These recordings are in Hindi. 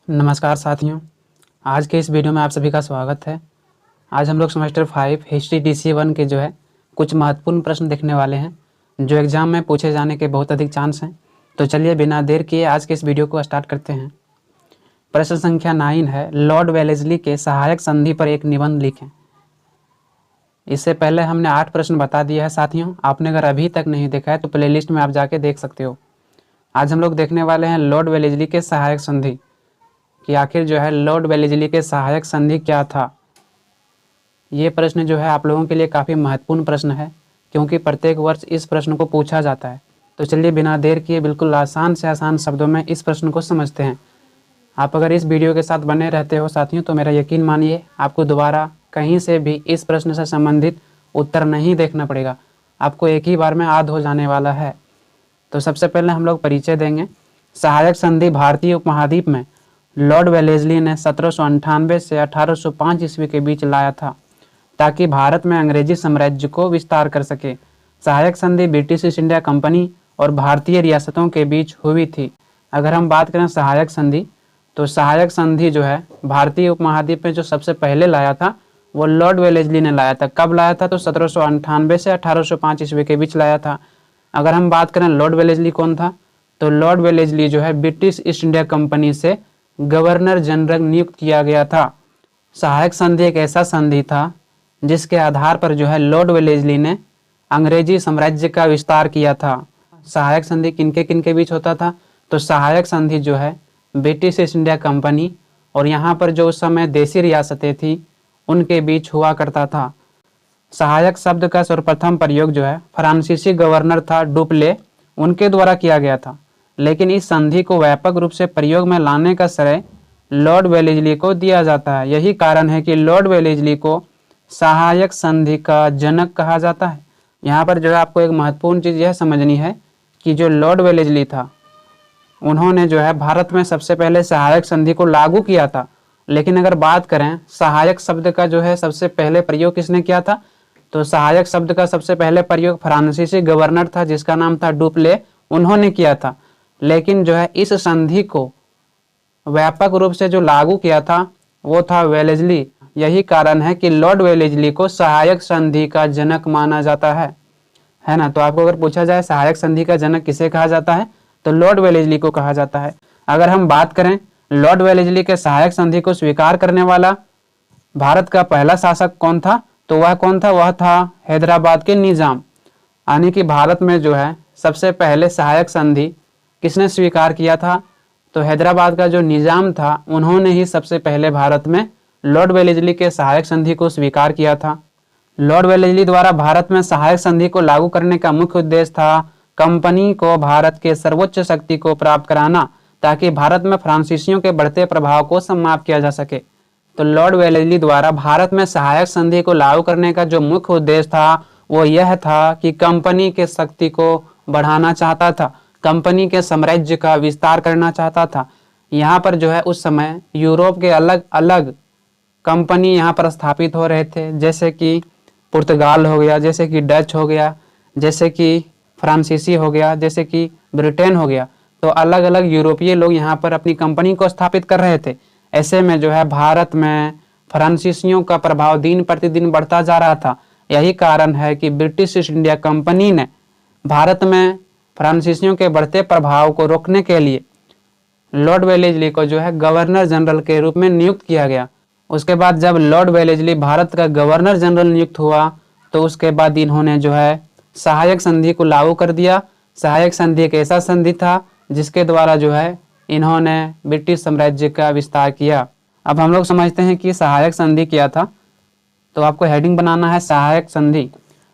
नमस्कार साथियों, आज के इस वीडियो में आप सभी का स्वागत है। आज हम लोग सेमेस्टर 5 हिस्ट्री DC1 के कुछ महत्वपूर्ण प्रश्न देखने वाले हैं जो एग्ज़ाम में पूछे जाने के बहुत अधिक चांस हैं। तो चलिए बिना देर किए आज के इस वीडियो को स्टार्ट करते हैं। प्रश्न संख्या 9 है, लॉर्ड वेलेस्ली के सहायक संधि पर एक निबंध लिखें। इससे पहले हमने 8 प्रश्न बता दिया है साथियों। आपने अगर अभी तक नहीं देखा है तो प्लेलिस्ट में आप जाके देख सकते हो। आज हम लोग देखने वाले हैं लॉर्ड वेलेस्ली के सहायक संधि कि आखिर लॉर्ड वेलेस्ली के सहायक संधि क्या था। ये प्रश्न आप लोगों के लिए काफ़ी महत्वपूर्ण प्रश्न है क्योंकि प्रत्येक वर्ष इस प्रश्न को पूछा जाता है। तो चलिए बिना देर किए बिल्कुल आसान से आसान शब्दों में इस प्रश्न को समझते हैं। आप अगर इस वीडियो के साथ बने रहते हो साथियों तो मेरा यकीन मानिए आपको दोबारा कहीं से भी इस प्रश्न से संबंधित उत्तर नहीं देखना पड़ेगा, आपको एक ही बार में याद हो जाने वाला है। तो सबसे पहले हम लोग परिचय देंगे। सहायक संधि भारतीय उपमहाद्वीप में लॉर्ड वेलेस्ली ने 1798 से 1805 ईस्वी के बीच लाया था ताकि भारत में अंग्रेजी साम्राज्य को विस्तार कर सके। सहायक संधि ब्रिटिश ईस्ट इंडिया कंपनी और भारतीय रियासतों के बीच हुई थी। अगर हम बात करें सहायक संधि तो सहायक संधि भारतीय उपमहाद्वीप में जो सबसे पहले लाया था वो लॉर्ड वेलेस्ली ने लाया था। कब लाया था? तो 1798 से 1805 ईस्वी के बीच लाया था। अगर हम बात करें लॉर्ड वेलेस्ली कौन था तो Lord Wellesley British east India company से गवर्नर जनरल नियुक्त किया गया था। सहायक संधि एक ऐसा संधि था जिसके आधार पर लॉर्ड वेलेस्ली ने अंग्रेजी साम्राज्य का विस्तार किया था। सहायक संधि किनके किनके बीच होता था? तो सहायक संधि ब्रिटिश ईस्ट इंडिया कंपनी और यहाँ पर जो उस समय देसी रियासतें थी उनके बीच हुआ करता था। सहायक शब्द का सर्वप्रथम प्रयोग फ्रांसीसी गवर्नर था डुप्ले, उनके द्वारा किया गया था। लेकिन इस संधि को व्यापक रूप से प्रयोग में लाने का श्रेय लॉर्ड वेलेस्ली को दिया जाता है। यही कारण है कि लॉर्ड वेलेस्ली को सहायक संधि का जनक कहा जाता है। यहाँ पर आपको एक महत्वपूर्ण चीज़ यह समझनी है कि जो लॉर्ड वेलेस्ली था उन्होंने भारत में सबसे पहले सहायक संधि को लागू किया था। लेकिन अगर बात करें सहायक शब्द का सबसे पहले प्रयोग किसने किया था तो सहायक शब्द का सबसे पहले प्रयोग फ्रांसीसी गवर्नर था जिसका नाम था डुप्ले, उन्होंने किया था। लेकिन इस संधि को व्यापक रूप से जो लागू किया था वो था वेलेस्ली। यही कारण है कि लॉर्ड वेलेस्ली को सहायक संधि का जनक माना जाता है ना। तो आपको अगर पूछा जाए सहायक संधि का जनक किसे कहा जाता है तो लॉर्ड वेलेस्ली को कहा जाता है। अगर हम बात करें लॉर्ड वेलेस्ली के सहायक संधि को स्वीकार करने वाला भारत का पहला शासक कौन था तो वह कौन था? वह था हैदराबाद के निजाम। यानी कि भारत में सबसे पहले सहायक संधि किसने स्वीकार किया था तो हैदराबाद का जो निजाम था उन्होंने ही सबसे पहले भारत में लॉर्ड वेलेस्ली के सहायक संधि को स्वीकार किया था। लॉर्ड वेलेस्ली द्वारा भारत में सहायक संधि को लागू करने का मुख्य उद्देश्य था कंपनी को भारत के सर्वोच्च शक्ति को प्राप्त कराना ताकि भारत में फ्रांसीसियों के बढ़ते प्रभाव को समाप्त किया जा सके। तो लॉर्ड वेलेस्ली द्वारा भारत में सहायक संधि को लागू करने का जो मुख्य उद्देश्य था वो यह था कि कंपनी के शक्ति को बढ़ाना चाहता था, कंपनी के साम्राज्य का विस्तार करना चाहता था। यहाँ पर उस समय यूरोप के अलग अलग कंपनी यहाँ पर स्थापित हो रहे थे, जैसे कि पुर्तगाल हो गया, जैसे कि डच हो गया, जैसे कि फ्रांसीसी हो गया, जैसे कि ब्रिटेन हो गया। तो अलग अलग यूरोपीय लोग यहाँ पर अपनी कंपनी को स्थापित कर रहे थे। ऐसे में भारत में फ्रांसीसियों का प्रभाव दिन प्रतिदिन बढ़ता जा रहा था। यही कारण है कि ब्रिटिश ईस्ट इंडिया कंपनी ने भारत में फ्रांसीसियों के बढ़ते प्रभाव को रोकने के लिए लॉर्ड वेलेस्ली को गवर्नर जनरल के रूप में नियुक्त किया गया। उसके बाद जब लॉर्ड वेलेस्ली भारत का गवर्नर जनरल नियुक्त हुआ तो उसके बाद इन्होंने सहायक संधि को लागू कर दिया। सहायक संधि एक ऐसा संधि था जिसके द्वारा इन्होंने ब्रिटिश साम्राज्य का विस्तार किया। अब हम लोग समझते हैं कि सहायक संधि क्या था। तो आपको हेडिंग बनाना है सहायक संधि।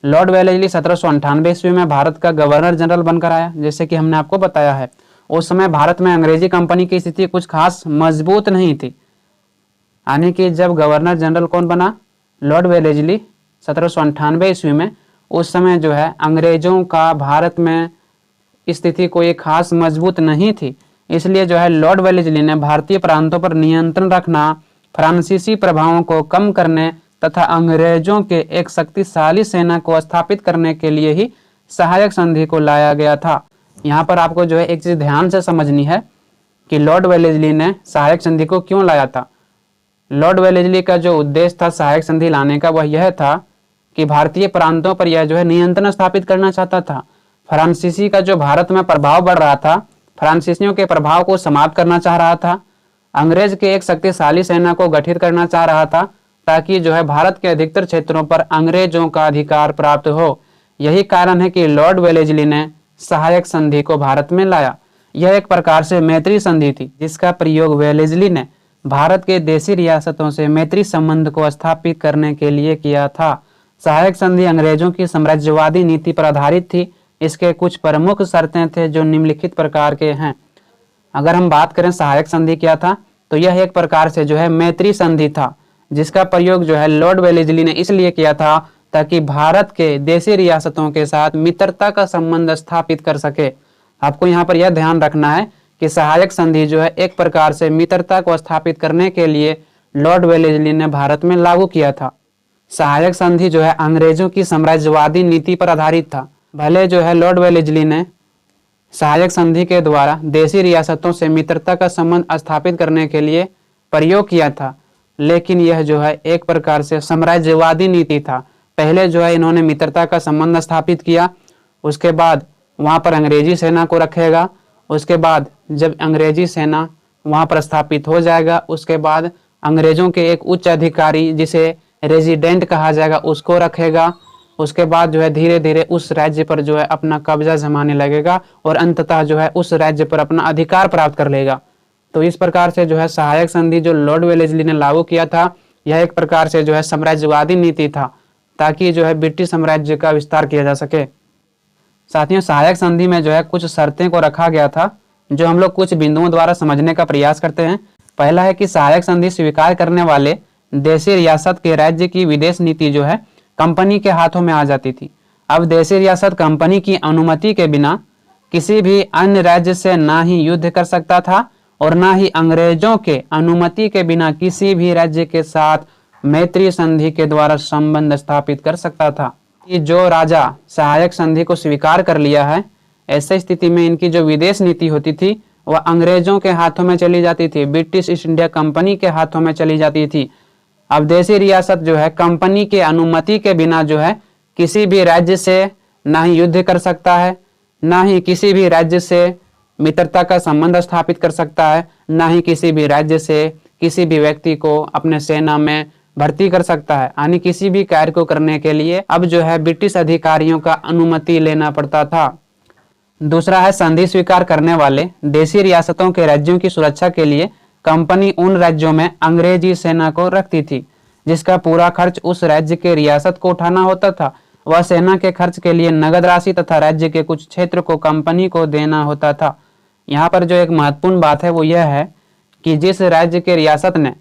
लॉर्ड वेलेस्ली 1798 ईस्वी में भारत का गवर्नर जनरल बनकर आया। जैसे कि हमने आपको बताया है उस समय भारत में अंग्रेजी कंपनी की स्थिति कुछ खास मजबूत नहीं थी। यानी कि जब गवर्नर जनरल कौन बना? लॉर्ड वेलेस्ली 1798 ईस्वी में। उस समय अंग्रेजों का भारत में स्थिति कोई खास मजबूत नहीं थी। इसलिए लॉर्ड वेलेस्ली ने भारतीय प्रांतों पर नियंत्रण रखना, फ्रांसीसी प्रभावों को कम करने तथा अंग्रेजों के एक शक्तिशाली सेना को स्थापित करने के लिए ही सहायक संधि को लाया गया था। यहाँ पर आपको एक चीज ध्यान से समझनी है कि लॉर्ड वेलेस्ली ने सहायक संधि को क्यों लाया था। लॉर्ड वेलेस्ली का जो उद्देश्य था सहायक संधि लाने का वह यह था कि भारतीय प्रांतों पर यह जो है नियंत्रण स्थापित करना चाहता था। फ्रांसीसी का जो भारत में प्रभाव बढ़ रहा था, फ्रांसीसियों के प्रभाव को समाप्त करना चाह रहा था। अंग्रेज के एक शक्तिशाली सेना को गठित करना चाह रहा था ताकि जो है भारत के अधिकतर क्षेत्रों पर अंग्रेजों का अधिकार प्राप्त हो। यही कारण है कि लॉर्ड वेलेस्ली ने सहायक संधि को भारत में लाया। यह एक प्रकार से मैत्री संधि थी जिसका प्रयोग वेलेस्ली ने भारत के देशी रियासतों से मैत्री संबंध को स्थापित करने के लिए किया था। सहायक संधि अंग्रेजों की साम्राज्यवादी नीति पर आधारित थी। इसके कुछ प्रमुख शर्तें थे जो निम्नलिखित प्रकार के हैं। अगर हम बात करें सहायक संधि क्या था, तो यह एक प्रकार से जो है मैत्री संधि था जिसका प्रयोग जो है लॉर्ड वेलेस्ली ने इसलिए किया था ताकि भारत के देशी रियासतों के साथ मित्रता का संबंध स्थापित कर सके। आपको यहाँ पर यह ध्यान रखना है कि सहायक संधि जो है एक प्रकार से मित्रता को स्थापित करने के लिए लॉर्ड वेलेस्ली ने भारत में लागू किया था। सहायक संधि जो है अंग्रेजों की साम्राज्यवादी नीति पर आधारित था। भले जो है लॉर्ड वेलेस्ली ने सहायक संधि के द्वारा देशी रियासतों से मित्रता का संबंध स्थापित करने के लिए प्रयोग किया था, लेकिन यह जो है एक प्रकार से साम्राज्यवादी नीति था। पहले जो है इन्होंने मित्रता का संबंध स्थापित किया, उसके बाद वहां पर अंग्रेजी सेना को रखेगा, उसके बाद जब अंग्रेजी सेना वहां पर स्थापित हो जाएगा उसके बाद अंग्रेजों के एक उच्च अधिकारी जिसे रेजिडेंट कहा जाएगा उसको रखेगा। उसके बाद जो है धीरे धीरे उस राज्य पर जो है अपना कब्जा जमाने लगेगा और अंततः जो है उस राज्य पर अपना अधिकार प्राप्त कर लेगा। तो इस प्रकार से जो है सहायक संधि जो लॉर्ड वेलेस्ली ने लागू किया था यह एक प्रकार से जो है साम्राज्यवादी नीति था ताकि जो है ब्रिटिश साम्राज्य का विस्तार किया जा सके। साथियों, सहायक संधि में जो है कुछ शर्तें को रखा गया था जो हम लोग कुछ बिंदुओं द्वारा समझने का प्रयास करते हैं। पहला है कि सहायक संधि स्वीकार करने वाले देशी रियासत के राज्य की विदेश नीति जो है कंपनी के हाथों में आ जाती थी। अब देशी रियासत कंपनी की अनुमति के बिना किसी भी अन्य राज्य से ना ही युद्ध कर सकता था और ना ही अंग्रेजों के अनुमति के बिना किसी भी राज्य के साथ मैत्री संधि के द्वारा संबंध स्थापित कर सकता था। कि जो राजा सहायक संधि को स्वीकार कर लिया है, ऐसे स्थिति में इनकी जो विदेश नीति होती थी वह अंग्रेजों के हाथों में चली जाती थी, ब्रिटिश ईस्ट इंडिया कंपनी के हाथों में चली जाती थी। अब देशी रियासत जो है कंपनी के अनुमति के बिना जो है किसी भी राज्य से ना ही युद्ध कर सकता है, ना ही किसी भी राज्य से मित्रता का संबंध स्थापित कर सकता है, ना ही किसी भी राज्य से किसी भी व्यक्ति को अपने सेना में भर्ती कर सकता है। यानी किसी भी कार्य को करने के लिए अब जो है ब्रिटिश अधिकारियों का अनुमति लेना पड़ता था। दूसरा है संधि स्वीकार करने वाले देशी रियासतों के राज्यों की सुरक्षा के लिए कंपनी उन राज्यों में अंग्रेजी सेना को रखती थी जिसका पूरा खर्च उस राज्य के रियासत को उठाना होता था। वह सेना के खर्च के लिए नगद राशि तथा राज्य के कुछ क्षेत्र को कंपनी को देना होता था। यहाँ पर जो एक महत्वपूर्ण बात है वो यह है कि जिस राज्य के रियासत ने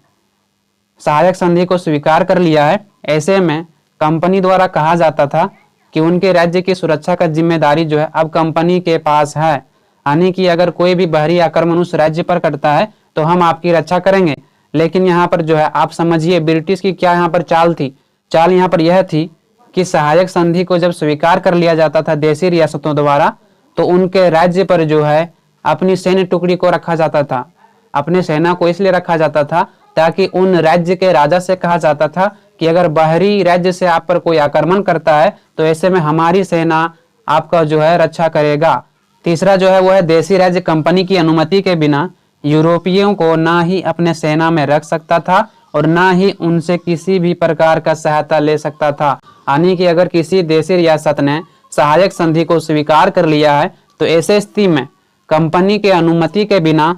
सहायक संधि को स्वीकार कर लिया है, ऐसे में कंपनी द्वारा कहा जाता था कि उनके राज्य की सुरक्षा का जिम्मेदारी जो है अब कंपनी के पास है। यानी कि अगर कोई भी बाहरी आक्रमण उस राज्य पर करता है तो हम आपकी रक्षा करेंगे। लेकिन यहाँ पर जो है आप समझिए ब्रिटिश की क्या यहाँ पर चाल थी। चाल यहाँ पर यह थी कि सहायक संधि को जब स्वीकार कर लिया जाता था देशी रियासतों द्वारा तो उनके राज्य पर जो है अपनी सैन्य टुकड़ी को रखा जाता था। अपने सेना को इसलिए रखा जाता था ताकि उन राज्य के राजा से कहा जाता था कि अगर बाहरी राज्य से आप पर कोई आक्रमण करता है तो ऐसे में हमारी सेना आपका जो है रक्षा करेगा। तीसरा जो है वो है देशी राज्य कंपनी की अनुमति के बिना यूरोपियों को ना ही अपने सेना में रख सकता था और ना ही उनसे किसी भी प्रकार का सहायता ले सकता था। यानी कि अगर किसी देशी रियासत ने सहायक संधि को स्वीकार कर लिया है तो ऐसे स्थिति में कंपनी के अनुमति के बिना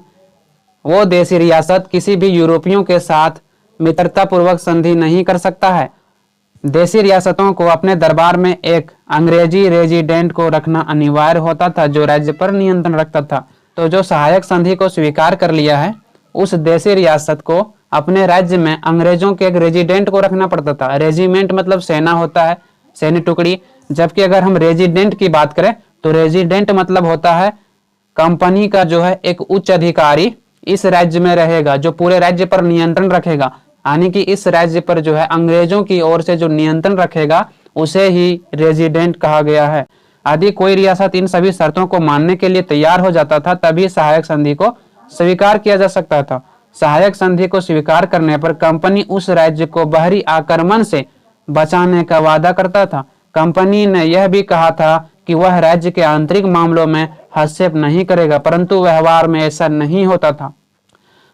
वो देशी रियासत किसी भी यूरोपियों के साथ मित्रता पूर्वक संधि नहीं कर सकता है। देशी रियासतों को अपने दरबार में एक अंग्रेजी रेजिडेंट को रखना अनिवार्य होता था जो राज्य पर नियंत्रण रखता था। तो जो सहायक संधि को स्वीकार कर लिया है उस देशी रियासत को अपने राज्य में अंग्रेजों के एक रेजिडेंट को रखना पड़ता था। रेजिमेंट मतलब सेना होता है, सैन्य टुकड़ी। जबकि अगर हम रेजिडेंट की बात करें तो रेजिडेंट मतलब होता है कंपनी का जो है एक उच्च अधिकारी इस राज्य में रहेगा जो पूरे राज्य पर नियंत्रण रखेगा। यानी कि इस राज्य पर जो है अंग्रेजों की ओर से जो नियंत्रण रखेगा उसे ही रेजिडेंट कहा गया है। यदि कोई रियासत इन सभी शर्तों को मानने के लिए तैयार हो जाता था तभी सहायक संधि को स्वीकार किया जा सकता था। सहायक संधि को स्वीकार करने पर कंपनी उस राज्य को बाहरी आक्रमण से बचाने का वादा करता था। कंपनी ने यह भी कहा था कि वह राज्य के आंतरिक मामलों में हस्तक्षेप नहीं करेगा, परंतु व्यवहार में ऐसा नहीं होता था।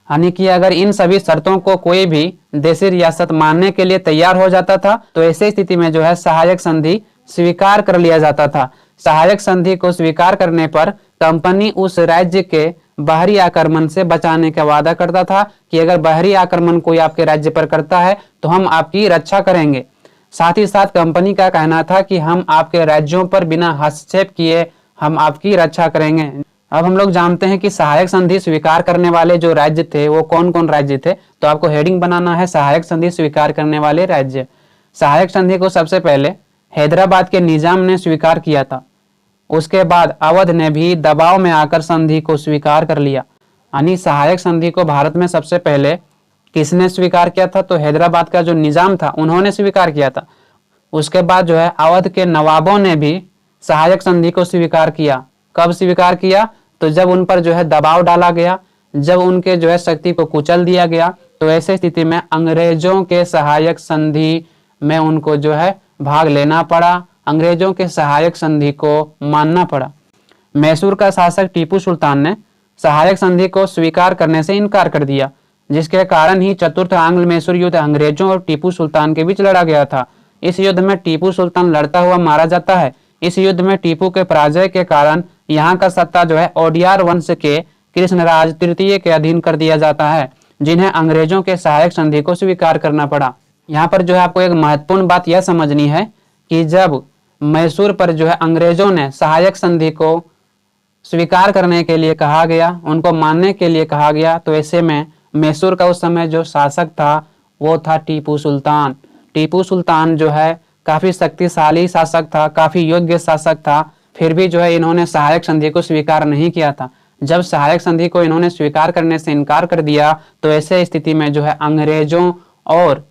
यानी कि अगर इन सभी शर्तों को कोई भी देशी रियासत मानने के लिए तैयार हो जाता था तो ऐसी स्थिति में जो है सहायक संधि स्वीकार कर लिया जाता था। सहायक संधि को स्वीकार करने पर कंपनी उस राज्य के बाहरी आक्रमण से बचाने का वादा करता था कि अगर बाहरी आक्रमण कोई आपके राज्य पर करता है तो हम आपकी रक्षा करेंगे। साथ ही साथ कंपनी का कहना था कि हम आपके राज्यों पर बिना हस्तक्षेप किए हम आपकी रक्षा करेंगे। अब हम लोग जानते हैं कि सहायक संधि स्वीकार करने वाले जो राज्य थे वो कौन कौन राज्य थे। तो आपको हेडिंग बनाना है सहायक संधि स्वीकार करने वाले राज्य। सहायक संधि को सबसे पहले हैदराबाद के निजाम ने स्वीकार किया था। उसके बाद अवध ने भी दबाव में आकर संधि को स्वीकार कर लिया। यानी सहायक संधि को भारत में सबसे पहले किसने स्वीकार किया था? तो हैदराबाद का जो निजाम था उन्होंने स्वीकार किया था। उसके बाद जो है अवध के नवाबों ने भी सहायक संधि को स्वीकार किया। कब स्वीकार किया? तो जब उन पर जो है दबाव डाला गया, जब उनके जो है शक्ति को कुचल दिया गया, तो ऐसे स्थिति में अंग्रेजों के सहायक संधि में उनको जो है भाग लेना पड़ा, अंग्रेजों के सहायक संधि को मानना पड़ा। मैसूर का शासक टीपू सुल्तान ने सहायक संधि को स्वीकार करने से इनकार कर दिया, जिसके कारण ही चतुर्थ आंग्ल मैसूर युद्ध अंग्रेजों और टीपू सुल्तान के बीच लड़ा गया था। इस युद्ध में टीपू सुल्तान लड़ता हुआ मारा जाता है। इस युद्ध में टीपू के पराजय के कारण यहाँ का सत्ता जो है ओडियार वंश के कृष्णराज तृतीय के अधीन कर दिया जाता है, जिन्हें अंग्रेजों के सहायक संधि को स्वीकार करना पड़ा। यहाँ पर जो है आपको एक महत्वपूर्ण बात यह समझनी है कि जब मैसूर पर जो है अंग्रेजों ने सहायक संधि को स्वीकार करने के लिए कहा गया, उनको मानने के लिए कहा गया, तो ऐसे में मैसूर का उस समय जो शासक था वो था टीपू सुल्तान। टीपू सुल्तान जो है काफी शक्तिशाली शासक था, काफी योग्य शासक था, फिर भी जो है इन्होंने सहायक संधि को स्वीकार नहीं किया था। जब सहायक संधि को इन्होंने स्वीकार करने से इनकार कर दिया तो ऐसे स्थिति में जो है अंग्रेजों और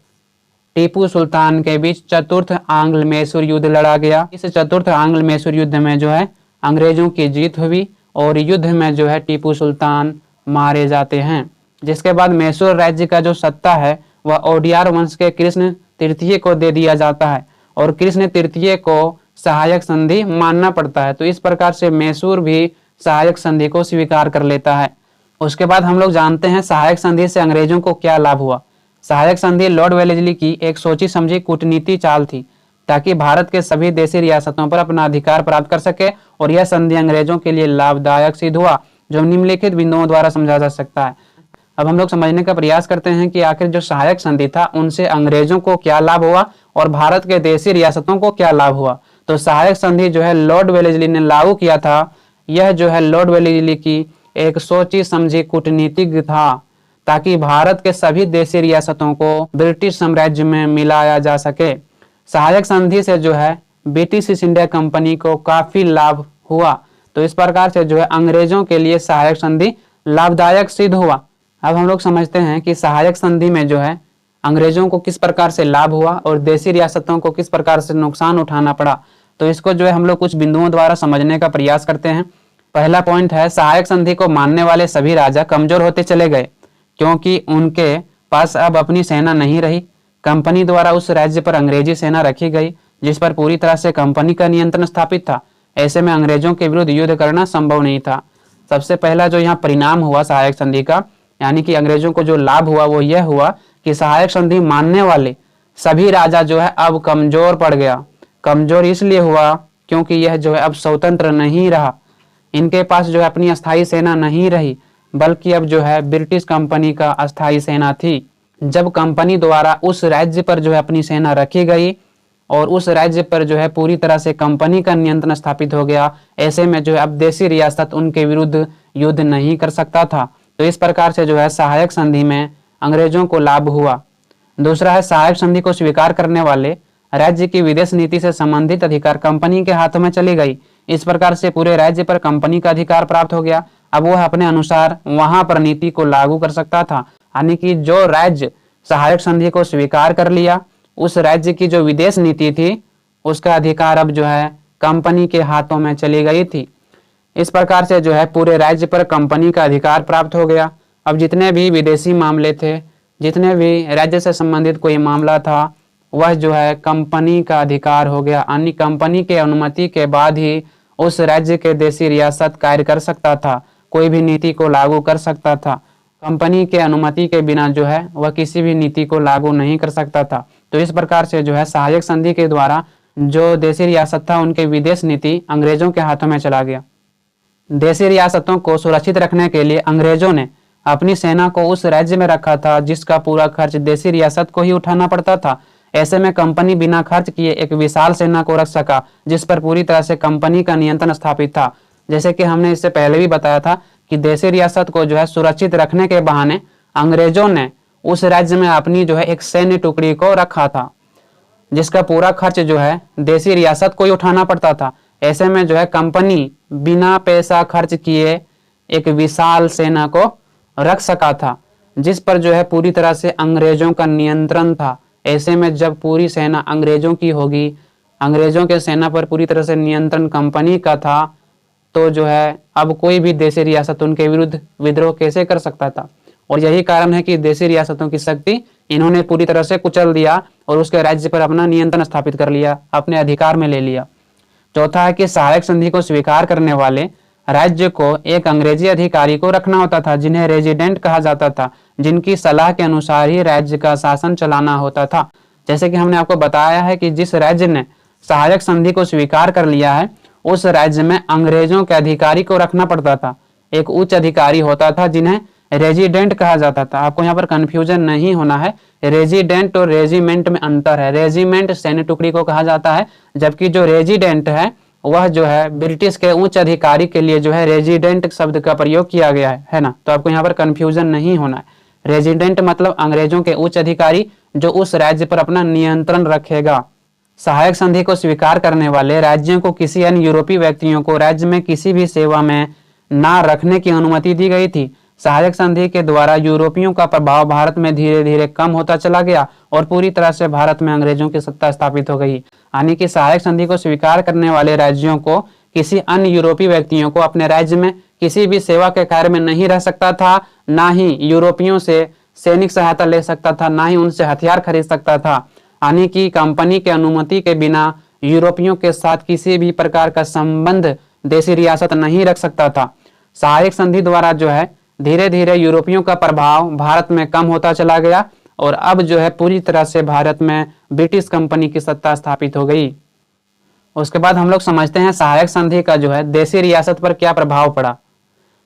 टीपू सुल्तान के बीच चतुर्थ आंग्ल मैसूर युद्ध लड़ा गया। इस चतुर्थ आंग्ल मैसूर युद्ध में जो है अंग्रेजों की जीत हुई और युद्ध में जो है टीपू सुल्तान मारे जाते हैं। जिसके बाद मैसूर राज्य का जो सत्ता है वह ओडियार वंश के कृष्ण तृतीय को दे दिया जाता है और कृष्ण तृतीय को सहायक संधि मानना पड़ता है। तो इस प्रकार से मैसूर भी सहायक संधि को स्वीकार कर लेता है। उसके बाद हम लोग जानते हैं सहायक संधि से अंग्रेजों को क्या लाभ हुआ। सहायक संधि लॉर्ड वेलेस्ली की एक सोची समझी कूटनीति चाल थी ताकि भारत के सभी देशी रियासतों पर अपना अधिकार प्राप्त कर सके और यह संधि अंग्रेजों के लिए लाभदायक सिद्ध हुआ, जो निम्नलिखित बिंदुओं द्वारा समझा जा सकता है। अब हम लोग समझने का प्रयास करते हैं कि आखिर जो सहायक संधि था उनसे अंग्रेजों को क्या लाभ हुआ और भारत के देशी रियासतों को क्या लाभ हुआ। तो सहायक संधि जो है लॉर्ड वेलेस्ली ने लागू किया था, यह जो है लॉर्ड वेलेस्ली की एक सोची समझी कूटनीति था ताकि भारत के सभी देशी रियासतों को ब्रिटिश साम्राज्य में मिलाया जा सके। सहायक संधि से जो है ब्रिटिश ईस्ट इंडिया कंपनी को काफी लाभ हुआ। तो इस प्रकार से जो है अंग्रेजों के लिए सहायक संधि लाभदायक सिद्ध हुआ। अब हम लोग समझते हैं कि सहायक संधि में जो है अंग्रेजों को किस प्रकार से लाभ हुआ और देशी रियासतों को किस प्रकार से नुकसान उठाना पड़ा। तो इसको जो है हम लोग कुछ बिंदुओं द्वारा समझने का प्रयास करते हैं। पहला पॉइंट है सहायक संधि को मानने वाले सभी राजा कमजोर होते चले गए क्योंकि उनके पास अब अपनी सेना नहीं रही। कंपनी द्वारा उस राज्य पर अंग्रेजी सेना रखी गई जिस पर पूरी तरह से कंपनी का नियंत्रण स्थापित था। ऐसे में अंग्रेजों के विरुद्ध युद्ध करना संभव नहीं था। सबसे पहला जो यहाँ परिणाम हुआ सहायक संधि का, यानी कि अंग्रेजों को जो लाभ हुआ वो यह हुआ कि सहायक संधि मानने वाले सभी राजा जो है अब कमजोर पड़ गया। कमजोर इसलिए हुआ क्योंकि यह जो है अब स्वतंत्र नहीं रहा, इनके पास जो है अपनी अस्थायी सेना नहीं रही, बल्कि अब जो है ब्रिटिश कंपनी का अस्थायी सेना थी। जब कंपनी द्वारा उस राज्य पर जो है अपनी सेना रखी गई और उस राज्य पर जो है पूरी तरह से कंपनी का नियंत्रण स्थापित हो गया, ऐसे में जो है अब देशी रियासत उनके विरुद्ध युद्ध नहीं कर सकता था। तो इस प्रकार से जो है सहायक संधि में अंग्रेजों को लाभ हुआ। दूसरा है सहायक संधि को स्वीकार करने वाले राज्य की विदेश नीति से संबंधित अधिकार कंपनी के हाथों में चली गई। इस प्रकार से पूरे राज्य पर कंपनी का अधिकार प्राप्त हो गया। अब वह अपने अनुसार वहां पर नीति को लागू कर सकता था, यानी कि जो राज्य सहायक संधि को स्वीकार कर लिया उस राज्य की जो विदेश नीति थी उसका अधिकार अब जो है कंपनी के हाथों में चली गई थी। इस प्रकार से जो है पूरे राज्य पर कंपनी का अधिकार प्राप्त हो गया। अब जितने भी विदेशी मामले थे, जितने भी राज्य से संबंधित कोई मामला था, वह जो है कंपनी का अधिकार हो गया, यानी कंपनी के अनुमति के बाद ही उस राज्य के देशी रियासत कार्य कर सकता था, कोई भी नीति को लागू कर सकता था। कंपनी के अनुमति के बिना जो है वह किसी भी नीति को लागू नहीं कर सकता था। तो इस प्रकार से जो है सहायक संधि के द्वारा जो देशी रियासत था उनके विदेश नीति अंग्रेजों के हाथों में चला गया। देशी रियासतों को सुरक्षित रखने के लिए अंग्रेजों ने अपनी सेना को उस राज्य में रखा था जिसका पूरा खर्च देशी रियासत को ही उठाना पड़ता था। ऐसे में कंपनी बिना खर्च किए एक विशाल सेना को रख सका जिस पर पूरी तरह से कंपनी का नियंत्रण स्थापित था। जैसे कि हमने इससे पहले भी बताया था कि देशी रियासत को जो है सुरक्षित रखने के बहाने अंग्रेजों ने उस राज्य में अपनी जो है एक सैन्य टुकड़ी को रखा था जिसका पूरा खर्च जो है देशी रियासत को ही उठाना पड़ता था। ऐसे में जो है कंपनी बिना पैसा खर्च किए एक विशाल सेना को रख सका था जिस पर जो है पूरी तरह से अंग्रेजों का नियंत्रण था। ऐसे में जब पूरी सेना अंग्रेजों की होगी, अंग्रेजों के सेना पर पूरी तरह से नियंत्रण कंपनी का था, तो जो है अब कोई भी देशी रियासत उनके विरुद्ध विद्रोह कैसे कर सकता था। और यही कारण है कि देशी रियासतों की शक्ति इन्होंने पूरी तरह से कुचल दिया और उसके राज्य पर अपना नियंत्रण स्थापित कर लिया, अपने अधिकार में ले लिया। चौथा है कि सहायक संधि को स्वीकार करने वाले राज्य को एक अंग्रेजी अधिकारी को रखना होता था जिन्हें रेजिडेंट कहा जाता था, जिनकी सलाह के अनुसार ही राज्य का शासन चलाना होता था। जैसे कि हमने आपको बताया है कि जिस राज्य ने सहायक संधि को स्वीकार कर लिया है उस राज्य में अंग्रेजों के अधिकारी को रखना पड़ता था। एक उच्च अधिकारी होता था जिन्हें रेजिडेंट कहा जाता था। आपको यहाँ पर कंफ्यूजन नहीं होना है, रेजिडेंट और रेजिमेंट में अंतर है। रेजिमेंट सैन्य टुकड़ी को कहा जाता है जबकि जो रेजिडेंट है वह जो है ब्रिटिश के उच्च अधिकारी के लिए जो है रेजिडेंट शब्द का प्रयोग किया गया है ना। तो आपको यहाँ पर कंफ्यूजन नहीं होना है। रेजिडेंट मतलब अंग्रेजों के उच्च अधिकारी जो उस राज्य पर अपना नियंत्रण रखेगा। सहायक संधि को स्वीकार करने वाले राज्यों को किसी अन्य यूरोपीय व्यक्तियों को राज्य में किसी भी सेवा में ना रखने की अनुमति दी गई थी। सहायक संधि के द्वारा यूरोपियों का प्रभाव भारत में धीरे धीरे कम होता चला गया और पूरी तरह से भारत में अंग्रेजों की सत्ता स्थापित हो गई। यानी कि सहायक संधि को स्वीकार करने वाले राज्यों को किसी अन्य यूरोपीय व्यक्तियों को अपने राज्य में किसी भी सेवा के कार्य में नहीं रह सकता था, ना ही यूरोपियों से सैनिक सहायता ले सकता था, ना ही उनसे हथियार खरीद सकता था। यानी कि कंपनी के अनुमति के बिना यूरोपियों के साथ किसी भी प्रकार का संबंध देशी रियासत नहीं रख सकता था। सहायक संधि द्वारा जो है धीरे धीरे यूरोपियों का प्रभाव भारत में कम होता चला गया और अब जो है पूरी तरह से भारत में ब्रिटिश कंपनी की सत्ता स्थापित हो गई। उसके बाद हम लोग समझते हैं सहायक संधि का जो है देशी रियासत पर क्या प्रभाव पड़ा।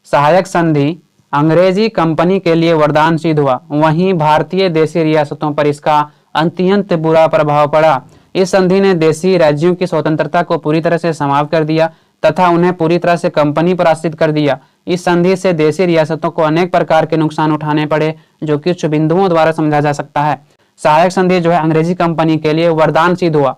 सहायक संधि अंग्रेजी कंपनी के लिए वरदान सिद्ध हुआ, वहीं भारतीय देशी रियासतों पर इसका अत्यंत बुरा प्रभाव पड़ा। इस संधि ने देशी राज्यों की स्वतंत्रता को पूरी तरह से समाप्त कर दिया तथा उन्हें पूरी तरह से कंपनी पर आश्रित कर दिया। इस संधि से देशी रियासतों को अनेक प्रकार के नुकसान उठाने पड़े जो कि कुछ बिंदुओं द्वारा समझा जा सकता है। सहायक संधि जो है अंग्रेजी कंपनी के लिए वरदान सिद्ध हुआ,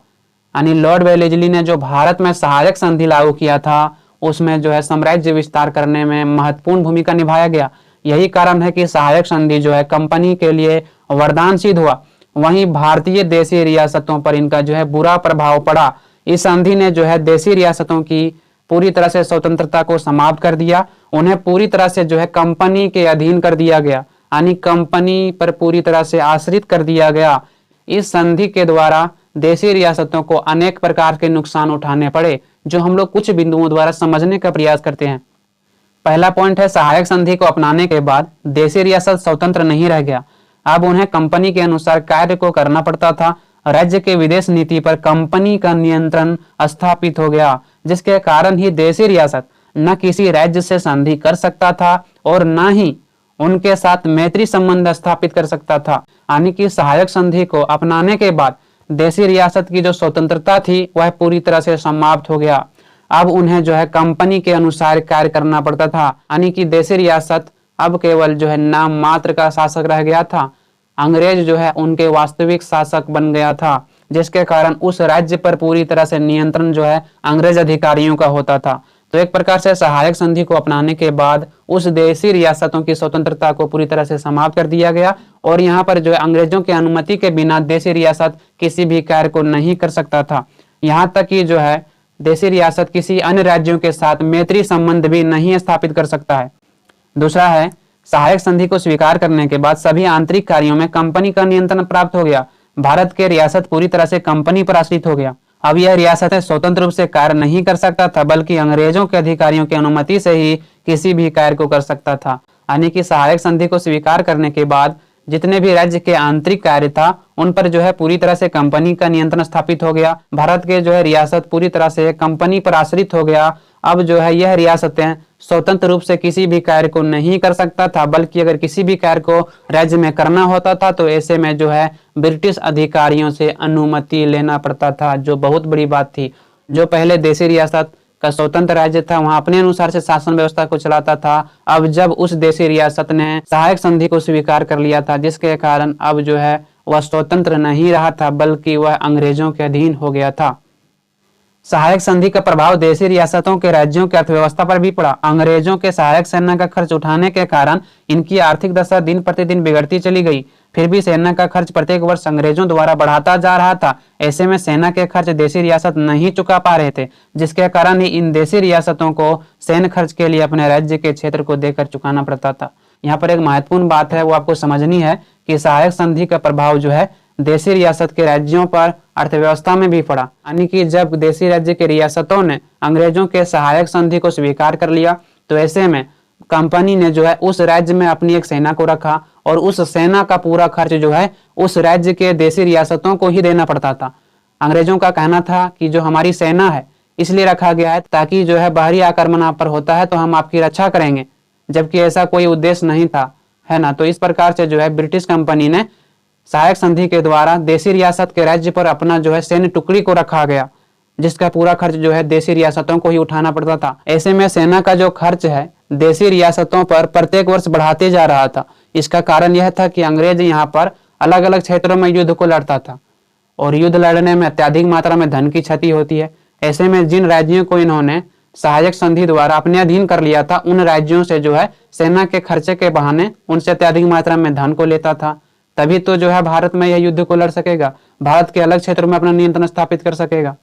यानी लॉर्ड वेलेस्ली ने जो भारत में सहायक संधि लागू किया था उसमें जो है साम्राज्य विस्तार करने में महत्वपूर्ण भूमिका निभाया गया। यही कारण है कि सहायक संधि जो है कंपनी के लिए वरदान सिद्ध हुआ, वहीं भारतीय देशी रियासतों पर इनका जो है बुरा प्रभाव पड़ा। इस संधि ने जो है देशी रियासतों की पूरी तरह से स्वतंत्रता को समाप्त कर दिया, उन्हें पूरी तरह से जो है कंपनी के अधीन कर दिया गया, यानी कंपनी पर पूरी तरह से आश्रित कर दिया गया। इस संधि के द्वारा देशी रियासतों को अनेक प्रकार के नुकसान उठाने पड़े जो हम लोग कुछ बिंदुओं द्वारा समझने का प्रयास करते हैं। पहला पॉइंट है सहायक संधि को अपनाने के बाद देशी रियासत स्वतंत्र नहीं रह गया, अब उन्हें कंपनी के अनुसार कार्य को करना पड़ता था। राज्य के विदेश नीति पर कंपनी का नियंत्रण स्थापित हो गया जिसके कारण ही देशी रियासत न किसी राज्य से संधि कर सकता था और न ही उनके साथ मैत्री संबंध स्थापित कर सकता था। यानी कि सहायक संधि को अपनाने के बाद देशी रियासत की जो स्वतंत्रता थी वह पूरी तरह से समाप्त हो गया। अब उन्हें जो है कंपनी के अनुसार कार्य करना पड़ता था, यानी कि देशी रियासत अब केवल जो है नाम मात्र का शासक रह गया था। अंग्रेज जो है उनके वास्तविक शासक बन गया था जिसके कारण उस राज्य पर पूरी तरह से नियंत्रण जो है अंग्रेज अधिकारियों का होता था। तो एक प्रकार से सहायक संधि को अपनाने के बाद उस देशी रियासतों की स्वतंत्रता को पूरी तरह से समाप्त कर दिया गया और यहाँ पर जो है अंग्रेजों की अनुमति के बिना देशी रियासत किसी भी कार्य को नहीं कर सकता था। यहाँ तक कि जो है देशी रियासत किसी अन्य राज्यों के साथ मैत्री संबंध भी नहीं स्थापित कर सकता है। दूसरा है, सहायक संधि को स्वीकार करने के बाद सभी आंतरिक कार्यों में कंपनी का नियंत्रण प्राप्त हो गया। भारत के रियासत पूरी तरह से कंपनी पर आश्रित हो गया। अब यह रियासत स्वतंत्र रूप से कार्य नहीं कर सकता था, बल्कि अंग्रेजों के अधिकारियों की अनुमति से ही किसी भी कार्य को कर सकता था। यानी कि सहायक संधि को स्वीकार करने के बाद जितने भी राज्य के आंतरिक कार्य था उन पर जो है पूरी तरह से कंपनी का नियंत्रण स्थापित हो गया। भारत के जो है रियासत पूरी तरह से कंपनी पर आश्रित हो गया। अब जो है यह रियासतें स्वतंत्र रूप से किसी भी कार्य को नहीं कर सकता था, बल्कि अगर किसी भी कार्य को राज्य में करना होता था तो ऐसे में जो है ब्रिटिश अधिकारियों से अनुमति लेना पड़ता था, जो बहुत बड़ी बात थी। जो पहले देशी रियासत का स्वतंत्र राज्य था वहां अपने अनुसार से शासन व्यवस्था को चलाता था। अब जब उस देशी रियासत ने सहायक संधि को स्वीकार कर लिया था, जिसके कारण अब जो है वह स्वतंत्र नहीं रहा था, बल्कि वह अंग्रेजों के अधीन हो गया था। सहायक संधि का प्रभाव देशी रियासतों के राज्यों की अर्थव्यवस्था पर भी पड़ा। अंग्रेजों के सहायक सेना का खर्च उठाने के कारण इनकी आर्थिक दशा दिन प्रतिदिन बिगड़ती चली गई। फिर भी सेना का खर्च प्रत्येक वर्ष अंग्रेजों द्वारा बढ़ाता जा रहा था। ऐसे में सेना के खर्च देशी रियासत नहीं चुका पा रहे थे, जिसके कारण ही इन देशी रियासतों को सैन्य खर्च के लिए अपने राज्य के क्षेत्र को देकर चुकाना पड़ता था। यहाँ पर एक महत्वपूर्ण बात है वो आपको समझनी है कि सहायक संधि का प्रभाव जो है देशी रियासत के राज्यों पर अर्थव्यवस्था में भी पड़ा। यानी कि जब देशी राज्य के रियासतों ने अंग्रेजों के सहायक संधि को स्वीकार कर लिया तो ऐसे में कंपनी ने जो है उस राज्य में अपनी एक सेना को रखा और उस सेना का पूरा खर्च जो है उस राज्य के देशी रियासतों को ही देना पड़ता था। अंग्रेजों का कहना था कि जो हमारी सेना है इसलिए रखा गया है ताकि जो है बाहरी आक्रमण आप पर होता है तो हम आपकी रक्षा करेंगे, जबकि ऐसा कोई उद्देश्य नहीं था, है ना। तो इस प्रकार से जो है ब्रिटिश कंपनी ने सहायक संधि के द्वारा देशी रियासत के राज्य पर अपना जो है सैन्य टुकड़ी को रखा गया, जिसका पूरा खर्च जो है देशी रियासतों को ही उठाना पड़ता था। ऐसे में सेना का जो खर्च है देशी रियासतों पर प्रत्येक वर्ष बढ़ाते जा रहा था। इसका कारण यह था कि अंग्रेज यहाँ पर अलग अलग क्षेत्रों में युद्ध को लड़ता था और युद्ध लड़ने में अत्यधिक मात्रा में धन की क्षति होती है। ऐसे में जिन राज्यों को इन्होंने सहायक संधि द्वारा अपने अधीन कर लिया था उन राज्यों से जो है सेना के खर्चे के बहाने उनसे अत्यधिक मात्रा में धन को लेता था। तभी तो जो है भारत में यह युद्ध को लड़ सकेगा, भारत के अलग क्षेत्रों में अपना नियंत्रण स्थापित कर सकेगा।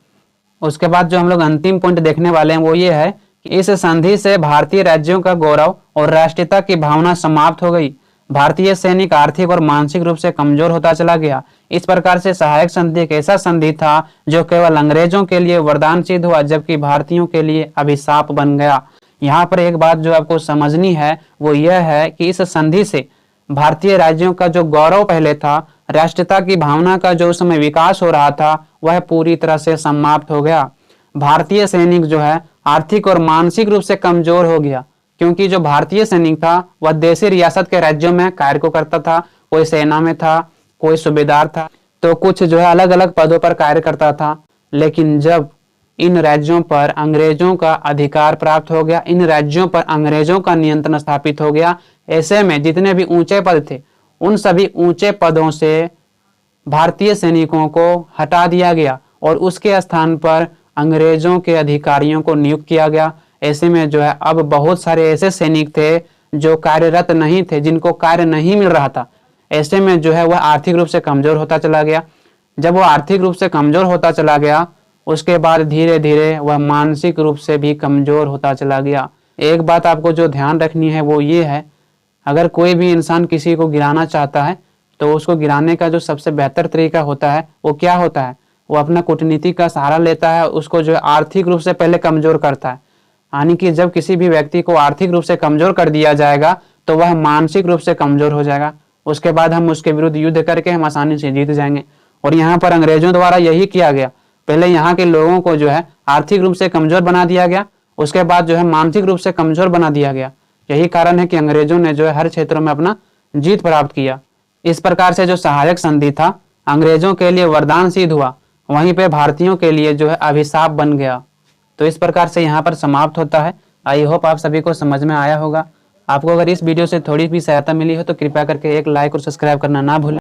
उसके बाद जो हम लोग अंतिम पॉइंट देखने वाले हैं वो ये है कि इस संधि से भारतीय राज्यों का गौरव और राष्ट्रीयता की भावना समाप्त हो गई। भारतीय सैनिक आर्थिक और मानसिक रूप से कमजोर होता चला गया। इस प्रकार से सहायक संधि एक ऐसा संधि था जो केवल अंग्रेजों के लिए वरदान सिद्ध हुआ, जबकि भारतीयों के लिए अभिशाप बन गया। यहाँ पर एक बात जो आपको समझनी है वो यह है कि इस संधि से भारतीय राज्यों का जो गौरव पहले था, राष्ट्रीयता की भावना का जो उस समय विकास हो रहा था, वह पूरी तरह से समाप्त हो गया। भारतीय सैनिक जो है आर्थिक और मानसिक रूप से कमजोर हो गया, क्योंकि जो भारतीय सैनिक था वह देशी रियासत के राज्यों में कार्य को करता था। कोई सेना में था, कोई सूबेदार था, तो कुछ जो है अलग अलग पदों पर कार्य करता था। लेकिन जब इन राज्यों पर अंग्रेजों का अधिकार प्राप्त हो गया, इन राज्यों पर अंग्रेजों का नियंत्रण स्थापित हो गया, ऐसे में जितने भी ऊंचे पद थे उन सभी ऊंचे पदों से भारतीय सैनिकों को हटा दिया गया और उसके स्थान पर अंग्रेजों के अधिकारियों को नियुक्त किया गया। ऐसे में जो है अब बहुत सारे ऐसे सैनिक थे जो कार्यरत नहीं थे, जिनको कार्य नहीं मिल रहा था। ऐसे में जो है वह आर्थिक रूप से कमजोर होता चला गया। जब वो आर्थिक रूप से कमजोर होता चला गया उसके बाद धीरे धीरे वह मानसिक रूप से भी कमजोर होता चला गया। एक बात आपको जो ध्यान रखनी है वो ये है, अगर कोई भी इंसान किसी को गिराना चाहता है तो उसको गिराने का जो सबसे बेहतर तरीका होता है वो क्या होता है, वो अपना कूटनीति का सहारा लेता है, उसको जो है आर्थिक रूप से पहले कमजोर करता है। यानी कि जब किसी भी व्यक्ति को आर्थिक रूप से कमजोर कर दिया जाएगा तो वह मानसिक रूप से कमजोर हो जाएगा। उसके बाद हम उसके विरुद्ध युद्ध करके हम आसानी से जीत जाएंगे। और यहाँ पर अंग्रेजों द्वारा यही किया गया। पहले यहाँ के लोगों को जो है आर्थिक रूप से कमजोर बना दिया गया, उसके बाद जो है मानसिक रूप से कमजोर बना दिया गया। यही कारण है कि अंग्रेजों ने जो है हर क्षेत्रों में अपना जीत प्राप्त किया। इस प्रकार से जो सहायक संधि था अंग्रेजों के लिए वरदान सिद्ध हुआ, वहीं पे भारतीयों के लिए जो है अभिशाप बन गया। तो इस प्रकार से यहाँ पर समाप्त होता है। आई होप आप सभी को समझ में आया होगा। आपको अगर इस वीडियो से थोड़ी भी सहायता मिली हो तो कृपया करके एक लाइक और सब्सक्राइब करना ना भूलें।